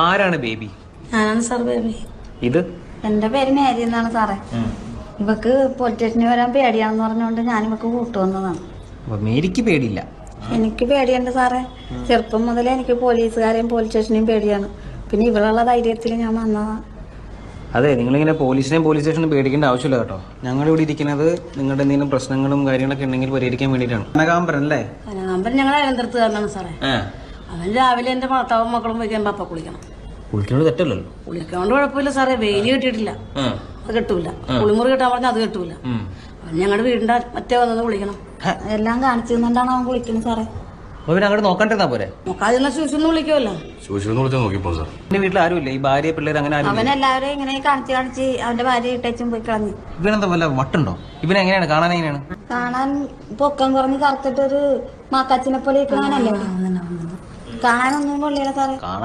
ആരാണ് ബേബി? ഞാനാണ് sir baby. ഇത് എന്റെ പേര് മേരി എന്നാണ് സാറേ. ഇവക്ക് പോലീസ് സ്റ്റേഷനിൽ വരാൻ പേടിയാണെന്ന് പറഞ്ഞുകൊണ്ട് ഞാൻ ഇവക്ക് കൂട്ടുവന്നതാണ്. മേരിക്ക് പേടിയില്ല? എനിക്ക് പേടിയുണ്ട് സാറേ. ചെറുപ്പം മുതലേ എനിക്ക് പോലീസുകാരെയും പോലീസ് സ്റ്റേഷനെയും പേടിയാണ്. പിന്നെ ഇവളുള്ള ധൈര്യത്തിൽ ഞാൻ വന്നതാണ്. അതെ, നിങ്ങളിങ്ങനെ പോലീസ് സ്റ്റേഷനും പേടിക്കേണ്ട ആവശ്യമില്ല കേട്ടോ. ഞങ്ങളിവിടെ ഇരിക്കുന്നത് നിങ്ങളുടെ എന്തെങ്കിലും പ്രശ്നങ്ങളും കാര്യങ്ങളൊക്കെ ഉണ്ടെങ്കിൽ പരിഹരിക്കാൻ വേണ്ടിയിട്ടാണ്. കനകാംബരൻ അല്ലേ? കനകാംബരൻ ഞങ്ങൾ അയലന്തരത്തുകാരനാണ് സാറേ. അവൻ രാവിലെ എന്റെ ഭർത്താവും മക്കളും വയ്ക്കാൻ പപ്പ കുളിക്കണം. കുളിക്കുന്നത് തെറ്റല്ലല്ലോ. കുളിക്കൊണ്ട് കുഴപ്പമില്ല സാറേ. വെയില് കിട്ടിയിട്ടില്ല, അത് കെട്ടൂല. കുളിമുറി കിട്ടാൻ പറഞ്ഞാൽ അത് കെട്ടൂല. ഞങ്ങളുടെ വീടിന്റെ മറ്റേ വന്നത് കുളിക്കണം. എല്ലാം കാണിച്ചു തന്നിട്ടാണ് അവൻ കുളിക്കുന്നത് സാറേ. അങ്ങോട്ട് നോക്കണ്ടിരുന്നാ പോരെ? നോക്കാതിരുന്ന ശൂശൊന്നും വിളിക്കുമല്ലോ. എന്റെ വീട്ടിൽ ആരുമില്ല, ഈ ഭാര്യ പിള്ളേർ അങ്ങനെ ആരും. അവൻ എല്ലാവരും ഇങ്ങനെ കാണിച്ച് അവന്റെ ഭാര്യ ഇട്ടേച്ചും പോയി കളഞ്ഞു. ഇവനെന്താ വല്ല വട്ടുണ്ടോ? ഇവനെങ്ങനെയാണ് കാണാൻ? എങ്ങനെയാണ് കാണാൻ? പൊക്കം കുറഞ്ഞ് കറുത്തിട്ടൊരു മാക്കാച്ചിനെ പോലെ കാണാനല്ലേ? കാണാനൊന്നും കൊള്ളില്ല സാറേ. കാണാൻ